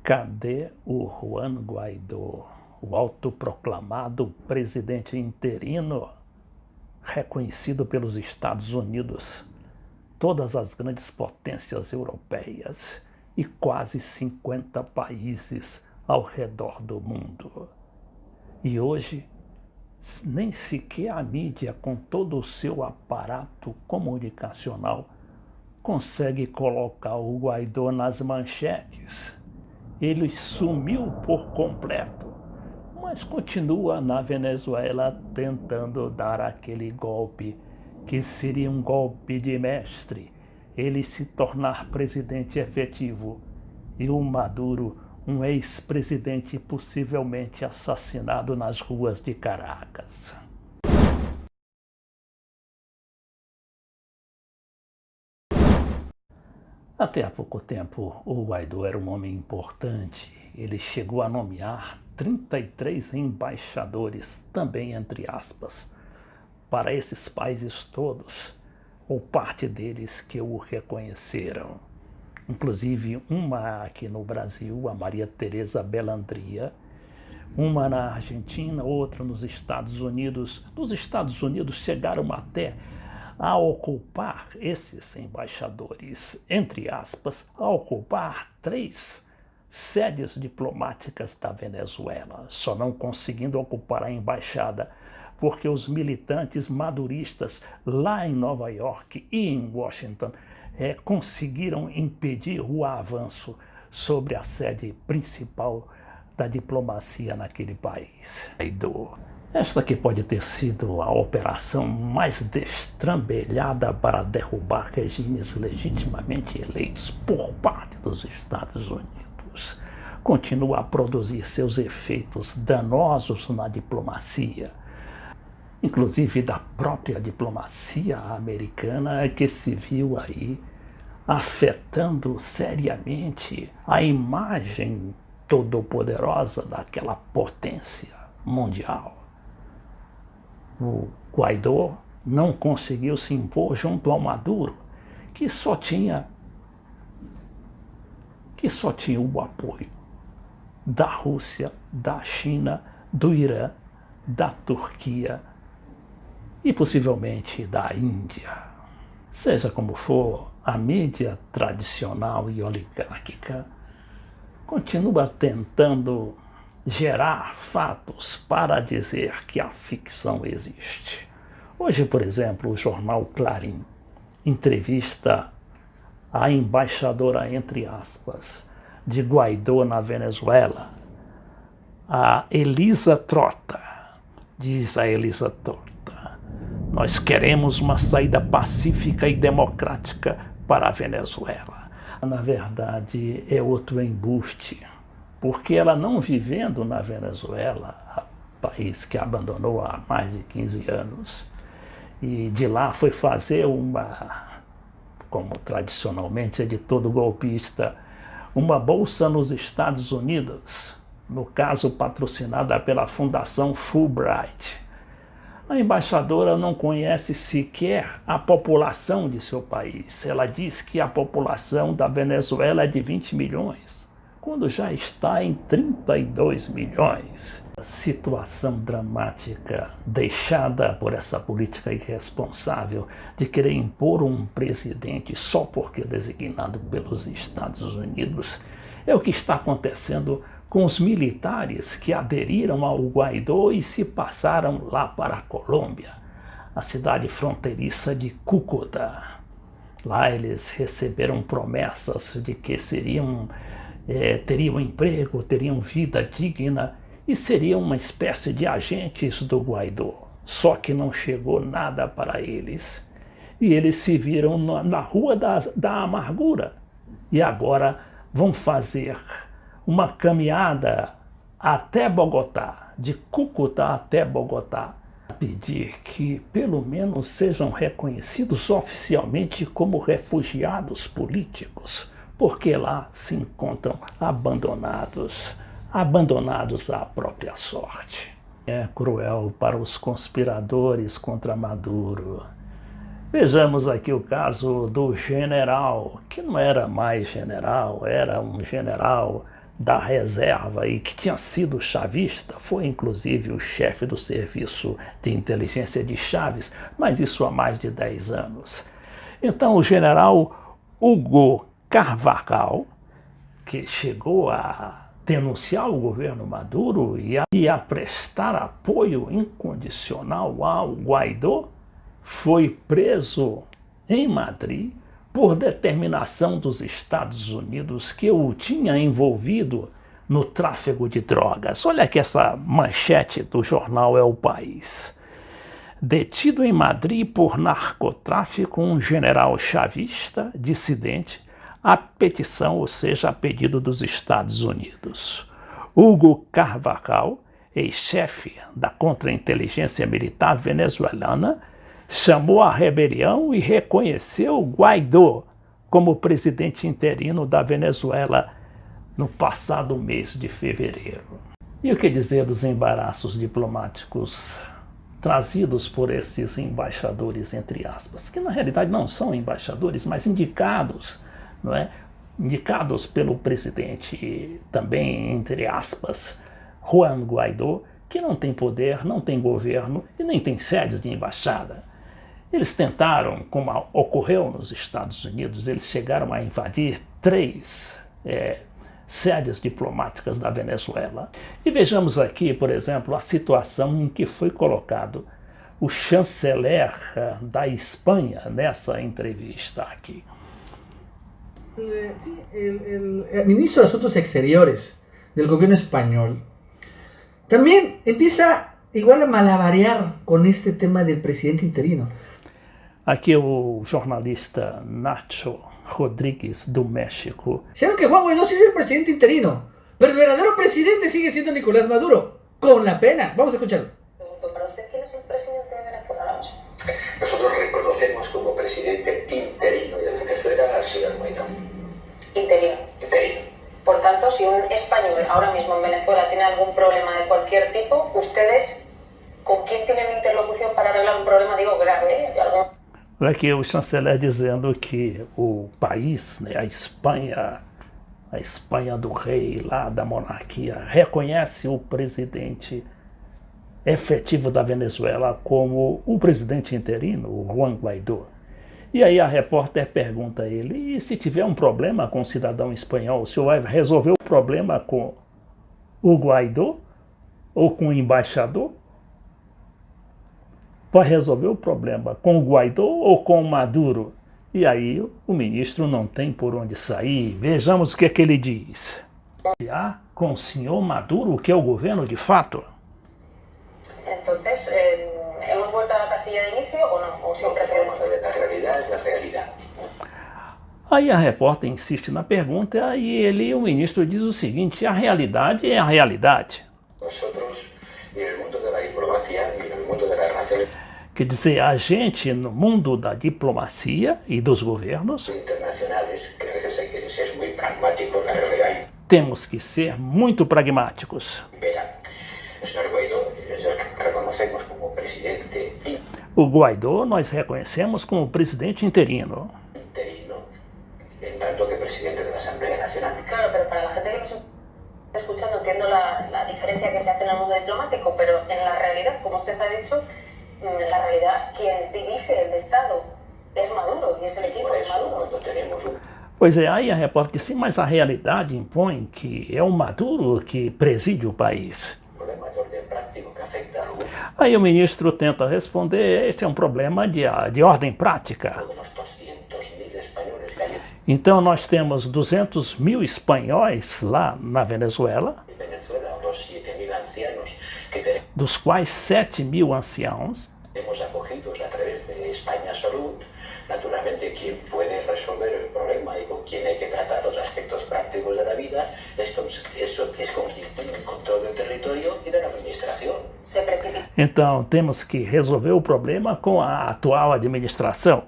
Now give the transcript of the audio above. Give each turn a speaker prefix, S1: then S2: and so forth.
S1: Cadê o Juan Guaidó, o autoproclamado presidente interino, reconhecido pelos Estados Unidos, todas as grandes potências europeias e quase 50 países ao redor do mundo? E hoje, nem sequer a mídia, com todo o seu aparato comunicacional, consegue colocar o Guaidó nas manchetes. Ele sumiu por completo, mas continua na Venezuela tentando dar aquele golpe que seria um golpe de mestre, ele se tornar presidente efetivo e o Maduro, um ex-presidente possivelmente assassinado nas ruas de Caracas. Até há pouco tempo, o Guaidó era um homem importante. Ele chegou a nomear 33 embaixadores, também entre aspas, para esses países todos, ou parte deles que o reconheceram. Inclusive uma aqui no Brasil, a Maria Teresa Bellandria, uma na Argentina, outra nos Estados Unidos. Nos Estados Unidos chegaram até a ocupar esses embaixadores, entre aspas, a ocupar 3 sedes diplomáticas da Venezuela, só não conseguindo ocupar a embaixada porque os militantes maduristas lá em Nova York e em Washington conseguiram impedir o avanço sobre a sede principal da diplomacia naquele país. Esta que pode ter sido a operação mais destrambelhada para derrubar regimes legitimamente eleitos por parte dos Estados Unidos. Continua a produzir seus efeitos danosos na diplomacia, inclusive da própria diplomacia americana, que se viu aí afetando seriamente a imagem todo-poderosa daquela potência mundial. O Guaidó não conseguiu se impor junto ao Maduro, que só tinha o apoio da Rússia, da China, do Irã, da Turquia e possivelmente da Índia. Seja como for, a mídia tradicional e oligárquica continua tentando gerar fatos para dizer que a ficção existe. Hoje, por exemplo, o jornal Clarim entrevista a embaixadora, entre aspas, de Guaidó na Venezuela, a Elisa Trota. Diz a Elisa Trota: nós queremos uma saída pacífica e democrática para a Venezuela. Na verdade, é outro embuste, porque ela não vivendo na Venezuela, país que abandonou há mais de 15 anos, e de lá foi fazer como tradicionalmente é de todo golpista, uma bolsa nos Estados Unidos, no caso patrocinada pela Fundação Fulbright. A embaixadora não conhece sequer a população de seu país. Ela diz que a população da Venezuela é de 20 milhões, quando já está em 32 milhões. A situação dramática deixada por essa política irresponsável de querer impor um presidente só porque é designado pelos Estados Unidos é o que está acontecendo com os militares que aderiram ao Guaidó e se passaram lá para a Colômbia, a cidade fronteiriça de Cúcuta. Lá eles receberam promessas de que teriam emprego, teriam vida digna e seriam uma espécie de agentes do Guaidó. Só que não chegou nada para eles. E eles se viram na rua da amargura. E agora vão fazer uma caminhada até Bogotá, de Cúcuta até Bogotá, a pedir que pelo menos sejam reconhecidos oficialmente como refugiados políticos, porque lá se encontram abandonados à própria sorte. É cruel para os conspiradores contra Maduro. Vejamos aqui o caso do general, que não era mais general, era um general da reserva e que tinha sido chavista, foi inclusive o chefe do serviço de inteligência de Chaves, mas isso há mais de 10 anos. Então o general Hugo Carvajal, que chegou a denunciar o governo Maduro e a prestar apoio incondicional ao Guaidó, foi preso em Madrid por determinação dos Estados Unidos que o tinha envolvido no tráfico de drogas. Olha que essa manchete do jornal É o País. Detido em Madrid por narcotráfico um general chavista dissidente a petição, ou seja, a pedido dos Estados Unidos. Hugo Carvajal, ex-chefe da contra-inteligência militar venezuelana, chamou a rebelião e reconheceu Guaidó como presidente interino da Venezuela no passado mês de fevereiro. E o que dizer dos embaraços diplomáticos trazidos por esses embaixadores, entre aspas, que na realidade não são embaixadores, mas indicados, não é? Indicados pelo presidente, também, entre aspas, Juan Guaidó, que não tem poder, não tem governo e nem tem sedes de embaixada. Eles tentaram, como ocorreu nos Estados Unidos, eles chegaram a invadir 3 sedes diplomáticas da Venezuela. E vejamos aqui, por exemplo, a situação em que foi colocado o chanceler da Espanha nessa entrevista aqui.
S2: Sí, el ministro de Asuntos Exteriores del gobierno español también empieza igual a malabarear con este tema del presidente interino.
S1: Aqui o jornalista Nacho Rodríguez, do México.
S2: Dijeron que Juan Guaidó sí es el presidente interino, pero el verdadero presidente sigue siendo Nicolás Maduro, con la pena. Vamos a escucharlo.
S3: ¿Para usted quién es el presidente de Venezuela ahora mismo?
S4: Nosotros reconocemos como presidente interino de Venezuela al señor Guaidó.
S3: Interino.
S4: Interino.
S3: Por tanto, si un español ahora mismo en Venezuela tiene algún problema de cualquier tipo, ¿ustedes con quién tienen interlocución para arreglar un problema, digo, grave, de algún...
S1: Olha aqui o chanceler dizendo que o país, né, a Espanha do rei, lá da monarquia, reconhece o presidente efetivo da Venezuela como o presidente interino, o Juan Guaidó. E aí a repórter pergunta a ele, e se tiver um problema com o cidadão espanhol, o senhor vai resolver o problema com o Guaidó ou com o embaixador? Vai resolver o problema com o Guaidó ou com o Maduro? E aí o ministro não tem por onde sair. Vejamos o que é que ele diz. Com o senhor Maduro, que é o governo de fato?
S3: Entonces, ¿hemos vuelto a la casilla de inicio o no? ¿O siempre ha sido esto?
S4: La realidad es la realidad.
S1: Aí a repórter insiste na pergunta e o ministro diz o seguinte, a realidade é a realidade.
S4: Nosotros, y en el mundo de la diplomacia, y en el mundo de las relaciones
S1: Quer dizer, a gente no mundo da diplomacia e dos governos
S4: internacionales, que a veces hay que ser muy pragmáticos, la realidad
S1: temos que ser muito pragmáticos.
S4: impera. El señor Guaidó, reconocemos como presidente
S1: O Guaidó nós reconhecemos como presidente interino.
S4: interino, en tanto que presidente de la Asamblea Nacional.
S3: Claro, pero para la gente que nos está escuchando entiendo la diferencia que se hace en el mundo diplomático, pero en la realidad, como usted ha dicho, en la realidad quien dirige el Estado es Maduro y es el equipo
S4: Por
S3: de
S4: eso,
S3: Maduro.
S4: cuando tenemos un
S1: Pois é, aí a repórter disse, sim, mas a realidade impõe que é o Maduro que preside o país.
S4: problema de orden práctico que afecta a algunos
S1: Aí o ministro tenta responder, este é um problema de ordem prática.
S4: de los 200.000 españoles que hay
S1: Então nós temos 200 mil espanhóis lá na Venezuela,
S4: en Venezuela, unos 7.000 ancianos que
S1: dos quais 7 mil anciãos,
S4: tenemos acogidos a través de España Salud. Naturalmente, quien puede resolver el problema y con quien hay que tratar los aspectos prácticos de la vida es con el control del territorio y de la administración.
S3: Se precipita.
S1: Então temos que resolver o problema com a atual administração.